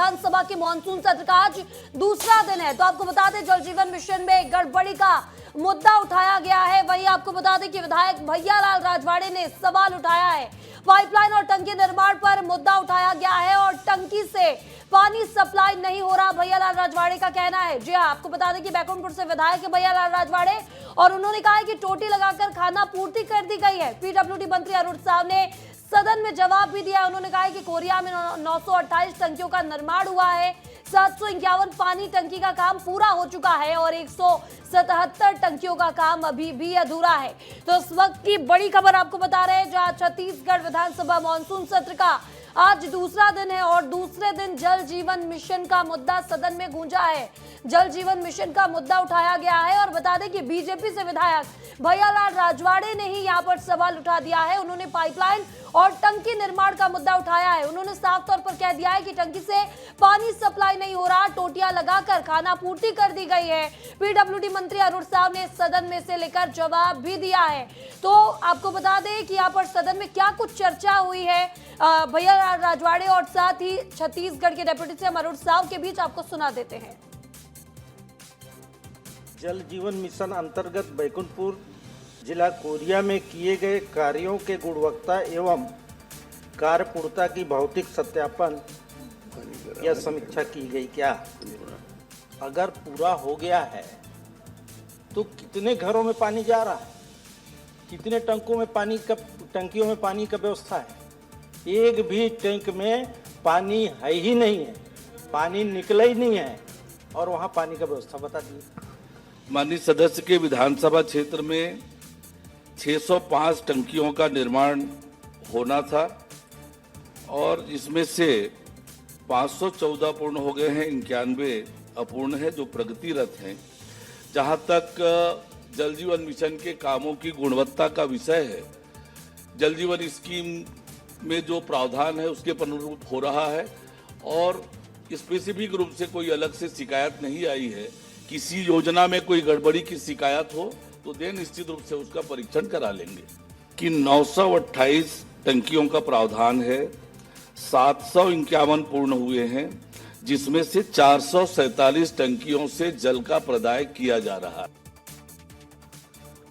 विधानसभा के मानसून सत्र का आज दूसरा दिन है। तो आपको बता दें, जल जीवन मिशन में गड़बड़ी का मुद्दा उठाया गया है। वहीं आपको बता दें कि विधायक भैयालाल राजवाड़े ने सवाल उठाया है। पाइपलाइन और टंकी निर्माण पर मुद्दा उठाया गया है और टंकी से पानी सप्लाई नहीं हो रहा, भैयालाल राजवाड़े का कहना है। जी हाँ, आपको बता दें कि बैकुंठपुर से विधायक है भैयालाल राजवाड़े और उन्होंने कहा है कि टोटी लगाकर खाना पूर्ति कर दी गई है। पीडब्ल्यूडी मंत्री अरुण साव ने सदन में जवाब भी दिया। उन्होंने कहा है कि कोरिया में 928 टंकियों का निर्माण हुआ है, 751 पानी टंकी का काम पूरा हो चुका है और 177 टंकियों का काम अभी भी अधूरा है। तो इस वक्त की बड़ी खबर आपको बता रहे हैं, जहां छत्तीसगढ़ विधानसभा मानसून सत्र का आज दूसरा दिन है और दूसरे दिन जल जीवन मिशन का मुद्दा सदन में गूंजा है। जल जीवन मिशन का मुद्दा उठाया गया है और बता दें कि बीजेपी से विधायक भैयालाल राजवाड़े ने ही यहां पर सवाल उठा दिया है। उन्होंने पाइपलाइन और टंकी निर्माण का मुद्दा उठाया है। उन्होंने साफ तौर पर कह दिया है कि टंकी से पानी सप्लाई नहीं हो रहा, टोटियां लगाकर खाना पूर्ति कर दी गई है। पीडब्ल्यूडी मंत्री अरुण साव ने सदन में से लेकर जवाब भी दिया है। तो आपको बता दें कि यहाँ पर सदन में क्या कुछ चर्चा हुई है भैयालाल राजवाड़े और साथ ही छत्तीसगढ़ के डिप्टी सीएम अरुण साव के बीच, आपको सुना देते हैं। जल जीवन मिशन अंतर्गत बैकुंठपुर जिला कोरिया में किए गए कार्यों के गुणवत्ता एवं कार्यपूर्णता की भौतिक सत्यापन या समीक्षा की गई। क्या अगर पूरा हो गया है तो कितने घरों में पानी जा रहा है, कितने टंकियों में पानी का व्यवस्था है? एक भी टैंक में पानी है ही नहीं है, पानी निकला ही नहीं है और वहाँ पानी का व्यवस्था बता दिए। माननीय सदस्य के विधानसभा क्षेत्र में 605 टंकियों का निर्माण होना था और इसमें से 514 पूर्ण हो गए हैं, 91 अपूर्ण है जो प्रगतिरत हैं। जहां तक जल जीवन मिशन के कामों की गुणवत्ता का विषय है, जल जीवन स्कीम में जो प्रावधान है उसके अनुरूप हो रहा है और स्पेसिफिक रूप से कोई अलग से शिकायत नहीं आई है। किसी योजना में कोई गड़बड़ी की शिकायत हो तो दे निश्चित रूप से उसका परीक्षण करा लेंगे। कि 928 टंकियों का प्रावधान है, 751 पूर्ण हुए हैं, जिसमें से 447 टंकियों से जल का प्रदाय किया जा रहा है।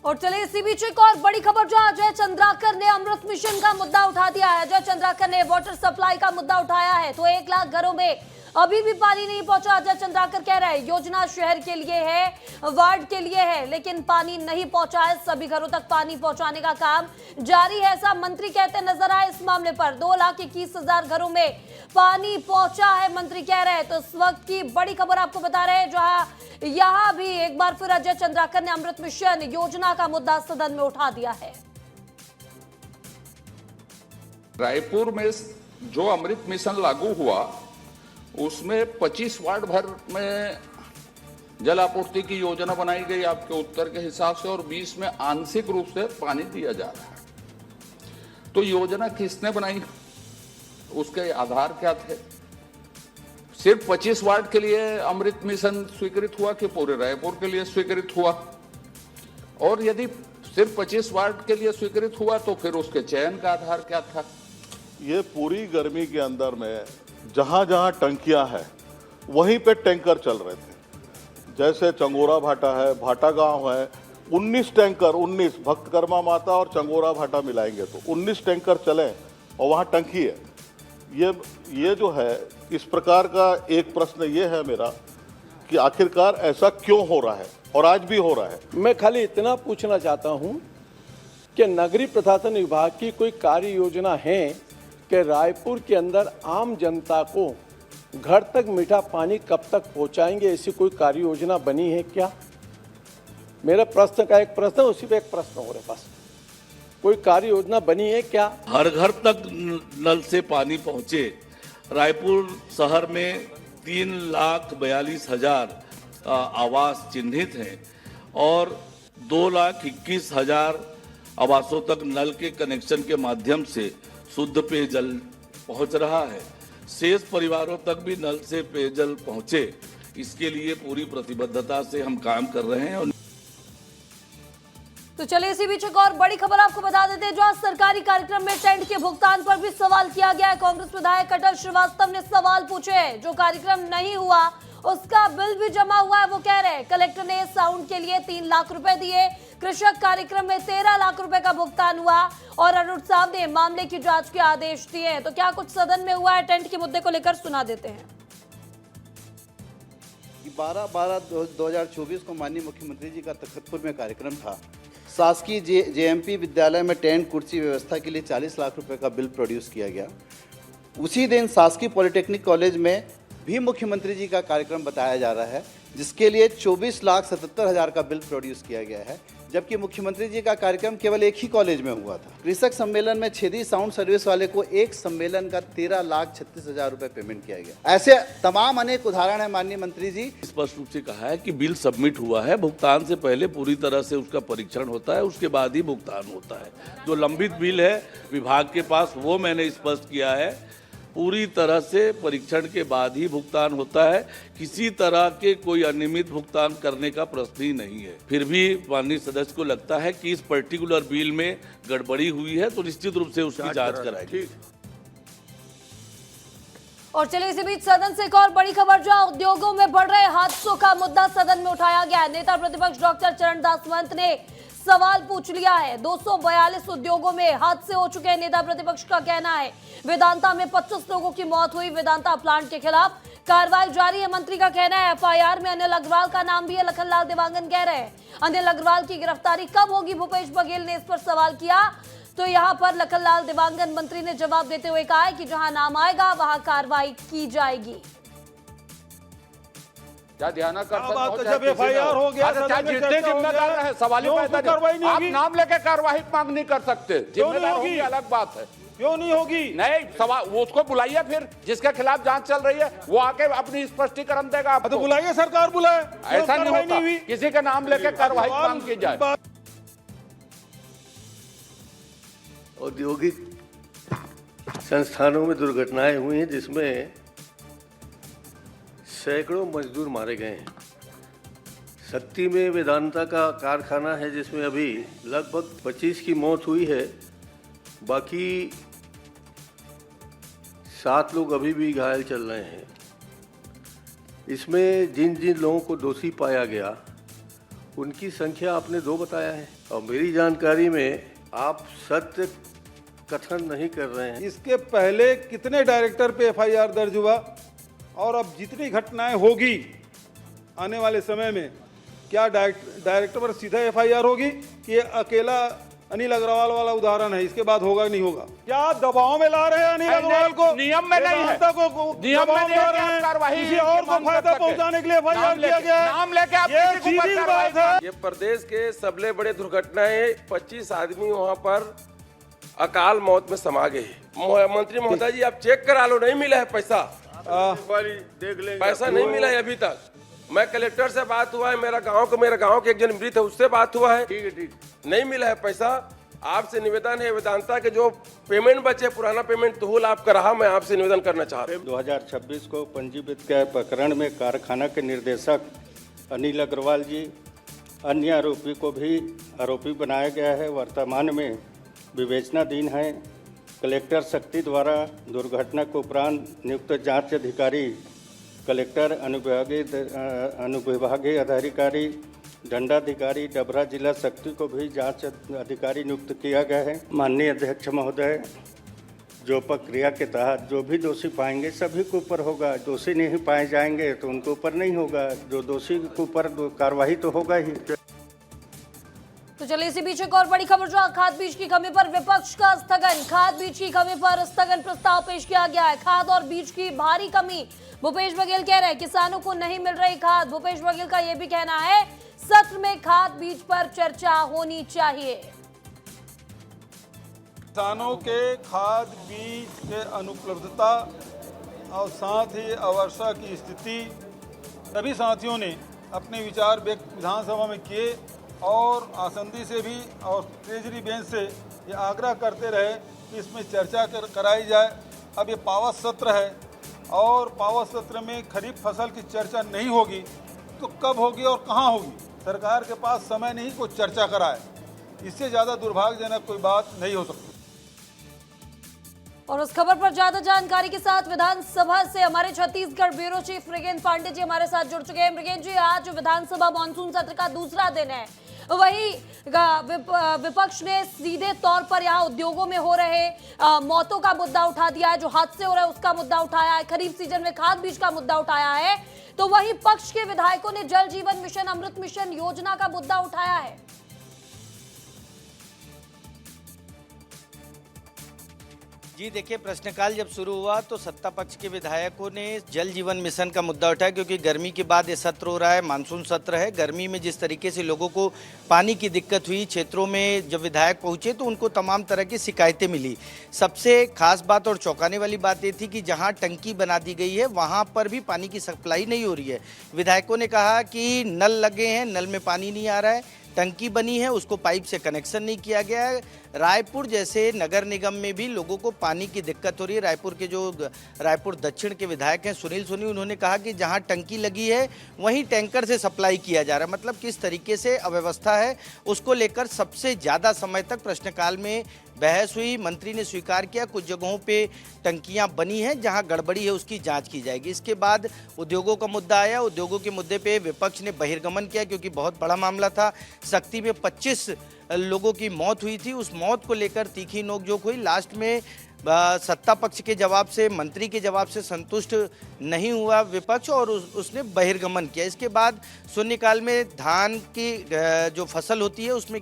और चलिए इसी बीच एक और बड़ी खबर, जो अजय चंद्राकर ने अमृत मिशन का मुद्दा उठा दिया है। अजय चंद्राकर ने वाटर सप्लाई का मुद्दा उठाया है। तो 1 लाख घरों में अभी भी पानी नहीं पहुंचा। अजय चंद्राकर कह रहे हैं योजना शहर के लिए है, वार्ड के लिए है, लेकिन पानी नहीं पहुंचा है। सभी घरों तक पानी पहुंचाने का काम जारी है, ऐसा मंत्री कहते नजर आए। इस मामले पर 2,21,000 घरों में पानी पहुंचा है, मंत्री कह रहे हैं। तो इस वक्त की बड़ी खबर आपको बता रहे हैं, जहां यहां भी एक बार फिर अजय चंद्राकर ने अमृत मिशन योजना का मुद्दा सदन में उठा दिया है। रायपुर में जो अमृत मिशन लागू हुआ उसमें 25 वार्ड भर में जल आपूर्ति की योजना बनाई गई आपके उत्तर के हिसाब से और 20 में आंशिक रूप से पानी दिया जा रहा है। तो योजना किसने बनाई, उसके आधार क्या थे? सिर्फ 25 वार्ड के लिए अमृत मिशन स्वीकृत हुआ कि पूरे रायपुर के लिए स्वीकृत हुआ? और यदि सिर्फ 25 वार्ड के लिए स्वीकृत हुआ तो फिर उसके चयन का आधार क्या था? ये पूरी गर्मी के अंदर में जहाँ जहाँ टंकियाँ हैं वहीं पे टैंकर चल रहे थे। जैसे चंगोरा भाटा है, भाटा गांव है, 19 टैंकर, 19 भक्तकर्मा माता और चंगोरा भाटा मिलाएंगे तो 19 टैंकर चले और वहाँ टंकी है। ये जो है, इस प्रकार का एक प्रश्न ये है मेरा कि आखिरकार ऐसा क्यों हो रहा है और आज भी हो रहा है। मैं खाली इतना पूछना चाहता हूँ कि नगरीय प्रशासन विभाग की कोई कार्य योजना है कि रायपुर के अंदर आम जनता को घर तक मीठा पानी कब तक पहुंचाएंगे, ऐसी कोई कार्य योजना बनी है क्या? मेरा प्रश्न का एक प्रश्न, उसी पे एक प्रश्न हो रहा है, बस कोई कार्य योजना बनी है क्या? हर घर तक नल से पानी पहुंचे। रायपुर शहर में 3,42,000 आवास चिन्हित हैं और 2,21,000 आवासों तक नल के कनेक्शन के माध्यम से शुद्ध पेयजल पहुंच रहा है। शेष परिवारों तक भी नल से पेयजल पहुंचे, इसके लिए पूरी प्रतिबद्धता से हम काम कर रहे हैं। तो चलिए इसी बीच एक और बड़ी खबर आपको बता देते हैं, जहां सरकारी कार्यक्रम में टेंट के भुगतान पर भी सवाल किया गया है। कांग्रेस विधायक अटल श्रीवास्तव ने सवाल पूछे हैं। जो कार्यक्रम नहीं हुआ उसका बिल भी जमा हुआ है। वो कह रहे हैं कलेक्टर ने साउंड के लिए 3 लाख रुपए दिए, कृषक कार्यक्रम में 13 लाख रुपए का भुगतान हुआ और अरुण साहब ने मामले की जांच के आदेश दिए हैं। तो क्या कुछ सदन में हुआ है, टेंट के मुद्दे को लेकर सुना देते हैं। 12/12/2024 को माननीय मुख्यमंत्री जी का तखतपुर में कार्यक्रम था। शासकीय जेएमपी विद्यालय में टेंट कुर्सी व्यवस्था के लिए 40 लाख रुपए का बिल प्रोड्यूस किया गया। उसी दिन शासकीय पॉलिटेक्निक कॉलेज में भी मुख्यमंत्री जी का कार्यक्रम बताया जा रहा है, जिसके लिए 24,77,000 का बिल प्रोड्यूस किया गया है, जबकि मुख्यमंत्री जी का कार्यक्रम केवल एक ही कॉलेज में हुआ था। कृषक सम्मेलन में क्षेत्रीय साउंड सर्विस वाले को एक सम्मेलन का 13,36,000 रुपए पेमेंट किया गया। ऐसे तमाम अनेक उदाहरण है माननीय मंत्री जी। स्पष्ट रूप से कहा है कि बिल सबमिट हुआ है, भुगतान से पहले पूरी तरह से उसका परीक्षण होता है, उसके बाद ही भुगतान होता है। जो लंबित बिल है विभाग के पास, वो मैंने स्पष्ट किया है, पूरी तरह से परीक्षण के बाद ही भुगतान होता है। किसी तरह के कोई अनियमित भुगतान करने का प्रश्न ही नहीं है। फिर भी माननीय सदस्य को लगता है कि इस पर्टिकुलर बिल में गड़बड़ी हुई है तो निश्चित रूप से उसकी जांच कराएगी। और चलिए इसी बीच सदन से एक और बड़ी खबर, जहां उद्योगों में बढ़ रहे हादसों का मुद्दा सदन में उठाया गया है। नेता प्रतिपक्ष डॉक्टर चरणदास महंत ने सवाल पूछ लिया है। 242 उद्योगों में हादसे हो चुके हैं, नेता प्रतिपक्ष का कहना है। वेदांता में 25 लोगों की मौत हुई। वेदांता प्लांट के खिलाफ कार्रवाई जारी है, मंत्री का कहना है। एफआईआर में अनिल अग्रवाल का नाम भी है, लखनलाल देवांगन कह रहे हैं। अनिल अग्रवाल की गिरफ्तारी कब होगी, भूपेश बघेल ने इस पर सवाल किया। तो यहाँ पर लखनलाल देवांगन मंत्री ने जवाब देते हुए कहा है कि जहां नाम आएगा वहां कार्रवाई की जाएगी। क्या ध्यान जब एफआईआर हो गया जितने जिम्मेदार रहे सवाल ही पैदा नहीं। आप नाम लेके कार्रवाई मांग नहीं कर सकते, जिम्मेदार होगी अलग बात है। क्यों नहीं होगी? नहीं सवाल, वो उसको बुलाइए, फिर जिसके खिलाफ जांच चल रही है वो आके अपनी स्पष्टीकरण देगा। आपको तो बुलाइए, सरकार बुलाए। ऐसा नहीं होता, किसी का नाम लेके कार्रवाई मांग की जाए। औद्योगिक संस्थानों में दुर्घटनाएं हुई हैं, जिसमें सैकड़ों मजदूर मारे गए हैं। शक्ति में वेदांता का कारखाना है, जिसमें अभी लगभग 25 की मौत हुई है, बाकी 7 लोग अभी भी घायल चल रहे हैं। इसमें जिन जिन लोगों को दोषी पाया गया उनकी संख्या आपने 2 बताया है, और मेरी जानकारी में आप सत्य कथन नहीं कर रहे हैं। इसके पहले कितने डायरेक्टर पे एफआईआर दर्ज हुआ, और अब जितनी घटनाएं होगी आने वाले समय में, क्या डायरेक्टर पर सीधा एफआईआर होगी कि ये अकेला अनिल अग्रवाल वाला उदाहरण है, इसके बाद होगा नहीं होगा? क्या दबाव में ला रहे हैं अनिल अग्रवाल को? नियम में नहीं है, नियम में ला रहे हैं, किसी और को फायदा पहुंचाने के लिए एफआईआर किया गया है। नाम लेके आप ये सीधी बात है। ये प्रदेश के सबले बड़े दुर्घटनाएं, 25 आदमी वहां पर अकाल मौत में समा गए। मंत्री महोदय जी, आप चेक करा लो, नहीं मिला है पैसा, पैसा नहीं मिला है अभी तक। मैं कलेक्टर से बात हुआ है, मेरा गांव के एक जन मृत है, उससे बात हुआ है, ठीक नहीं मिला है पैसा। आपसे निवेदन है, वेदांता के जो पेमेंट बचे, पुराना पेमेंट तो आपका रहा, मैं आपसे निवेदन करना चाह रहा हूँ। 2026 को पंजीकृत के प्रकरण में कारखाना के निदेशक अनिल अग्रवाल जी, अन्य आरोपी को भी आरोपी बनाया गया है, वर्तमान में विवेचनाधीन है। कलेक्टर शक्ति द्वारा दुर्घटना के उपरांत नियुक्त जांच अधिकारी, कलेक्टर, अनुविभागीय अधिकारी, दंडाधिकारी डबरा जिला शक्ति को भी जांच अधिकारी नियुक्त किया गया है। माननीय अध्यक्ष महोदय, जो प्रक्रिया के तहत जो भी दोषी पाएंगे सभी के ऊपर होगा, दोषी नहीं पाए जाएंगे तो उनके ऊपर नहीं होगा, जो दोषी के ऊपर कार्रवाई तो होगा ही। तो चलिए इसी बीच एक और बड़ी खबर, जो खाद बीज की कमी पर विपक्ष का स्थगन। खाद बीज की कमी पर स्थगन प्रस्ताव पेश किया गया है। खाद और बीज की भारी कमी, भूपेश बघेल कह रहे हैं किसानों को नहीं मिल रही खाद। भूपेश बघेल का यह भी कहना है सत्र में खाद बीज पर चर्चा होनी चाहिए। किसानों के खाद बीज के अनुपलब्धता और साथ ही अवर्षा की स्थिति, सभी साथियों ने अपने विचार विधानसभा में किए और आसंदी से भी और ट्रेजरी बेंच से ये आग्रह करते रहे कि इसमें चर्चा कराई जाए। अब ये पावस सत्र है और पावस सत्र में खरीफ फसल की चर्चा नहीं होगी तो कब होगी और कहाँ होगी? सरकार के पास समय नहीं को चर्चा कराए। इससे ज़्यादा दुर्भाग्यजनक कोई बात नहीं हो सकती। और उस खबर पर ज्यादा जानकारी के साथ विधानसभा से हमारे छत्तीसगढ़ ब्यूरो चीफ मृगेंद्र पांडे जी हमारे साथ जुड़ चुके हैं। मृगेंद्र जी, आज विधानसभा मानसून सत्र का दूसरा दिन है, वही विपक्ष ने सीधे तौर पर यहाँ उद्योगों में हो रहे मौतों का मुद्दा उठा दिया है, जो हादसे हो रहे हैं उसका मुद्दा उठाया है, खरीफ सीजन में खाद बीज का मुद्दा उठाया है, तो वही पक्ष के विधायकों ने जल जीवन मिशन, अमृत मिशन योजना का मुद्दा उठाया है। जी देखिए, प्रश्नकाल जब शुरू हुआ तो सत्ता पक्ष के विधायकों ने जल जीवन मिशन का मुद्दा उठाया, क्योंकि गर्मी के बाद ये सत्र हो रहा है, मानसून सत्र है। गर्मी में जिस तरीके से लोगों को पानी की दिक्कत हुई, क्षेत्रों में जब विधायक पहुंचे तो उनको तमाम तरह की शिकायतें मिली। सबसे खास बात और चौंकाने वाली बात ये थी कि जहां टंकी बना दी गई है वहां पर भी पानी की सप्लाई नहीं हो रही है। विधायकों ने कहा कि नल लगे हैं, नल में पानी नहीं आ रहा है, टंकी बनी है उसको पाइप से कनेक्शन नहीं किया गया है। रायपुर जैसे नगर निगम में भी लोगों को पानी की दिक्कत हो रही है। रायपुर के जो रायपुर दक्षिण के विधायक हैं सुनील सोनी, उन्होंने कहा कि जहां टंकी लगी है वहीं टैंकर से सप्लाई किया जा रहा है। मतलब किस तरीके से अव्यवस्था है उसको लेकर सबसे ज़्यादा समय तक प्रश्नकाल में बहस हुई। मंत्री ने स्वीकार किया कुछ जगहों पे टंकियां बनी हैं, जहां गड़बड़ी है उसकी जांच की जाएगी। इसके बाद उद्योगों का मुद्दा आया। उद्योगों के मुद्दे पे विपक्ष ने बहिर्गमन किया, क्योंकि बहुत बड़ा मामला था। सक्ती में 25 लोगों की मौत हुई थी, उस मौत को लेकर तीखी नोकझोंक हुई। लास्ट में सत्ता पक्ष के जवाब से, मंत्री के जवाब से संतुष्ट नहीं हुआ विपक्ष और उसने बहिर्गमन किया। इसके बाद शून्यकाल में धान की जो फसल होती है उसमें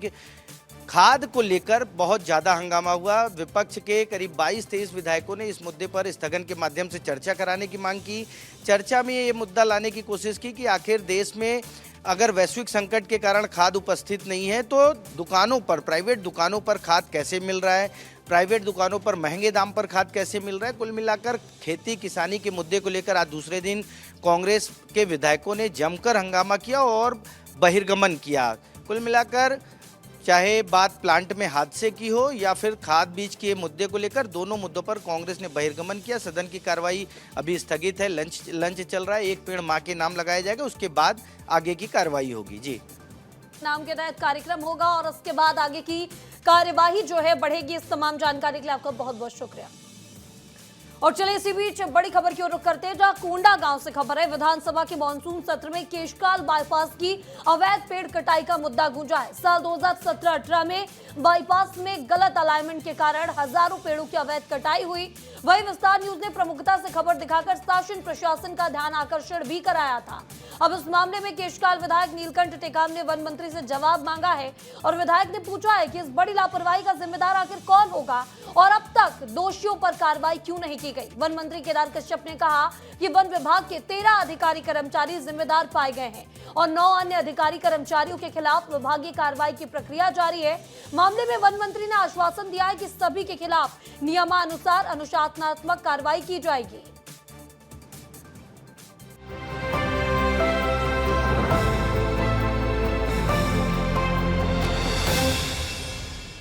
खाद को लेकर बहुत ज़्यादा हंगामा हुआ। विपक्ष के करीब 22-23 विधायकों ने इस मुद्दे पर स्थगन के माध्यम से चर्चा कराने की मांग की। चर्चा में ये मुद्दा लाने की कोशिश की कि आखिर देश में अगर वैश्विक संकट के कारण खाद उपस्थित नहीं है तो दुकानों पर, प्राइवेट दुकानों पर खाद कैसे मिल रहा है, प्राइवेट दुकानों पर महंगे दाम पर खाद कैसे मिल रहा है। कुल मिलाकर खेती किसानी के मुद्दे को लेकर आज दूसरे दिन कांग्रेस के विधायकों ने जमकर हंगामा किया और बहिर्गमन किया। कुल मिलाकर चाहे बात प्लांट में हादसे की हो या फिर खाद बीज के मुद्दे को लेकर, दोनों मुद्दों पर कांग्रेस ने बहिर्गमन किया। सदन की कार्रवाई अभी स्थगित है, लंच चल रहा है। एक पेड़ मां के नाम लगाया जाएगा, उसके बाद आगे की कार्रवाई होगी। जी, नाम के तहत कार्यक्रम होगा और उसके बाद आगे की कार्यवाही जो है बढ़ेगी। इस तमाम जानकारी के लिए आपका बहुत बहुत शुक्रिया। और चलिए इसी बीच बड़ी खबर की ओर रुख करते हैं, जहां कोंडा गांव से खबर है। विधानसभा के मानसून सत्र में केशकाल बाईपास की अवैध पेड़ कटाई का मुद्दा गूंजा है। साल 2017-18 में बाईपास में गलत अलाइनमेंट के कारण हजारों पेड़ों की अवैध कटाई हुई। वहीं विस्तार न्यूज ने प्रमुखता से खबर दिखाकर शासन प्रशासन का ध्यान आकर्षण भी कराया था। अब इस मामले में केशकाल विधायक नीलकंठ टेकाम ने वन मंत्री से जवाब मांगा है और विधायक ने पूछा है कि इस बड़ी लापरवाही का जिम्मेदार आखिर कौन होगा और अब तक दोषियों पर कार्रवाई क्यों नहीं की गई। वन मंत्री केदार कश्यप ने कहा कि वन विभाग के 13 अधिकारी कर्मचारी जिम्मेदार पाए गए हैं और 9 अन्य अधिकारी कर्मचारियों के खिलाफ विभागीय कार्रवाई की प्रक्रिया जारी है। मामले में वन मंत्री ने आश्वासन दिया है कि सभी के खिलाफ नियमानुसार अनुशासनात्मक कार्रवाई की जाएगी।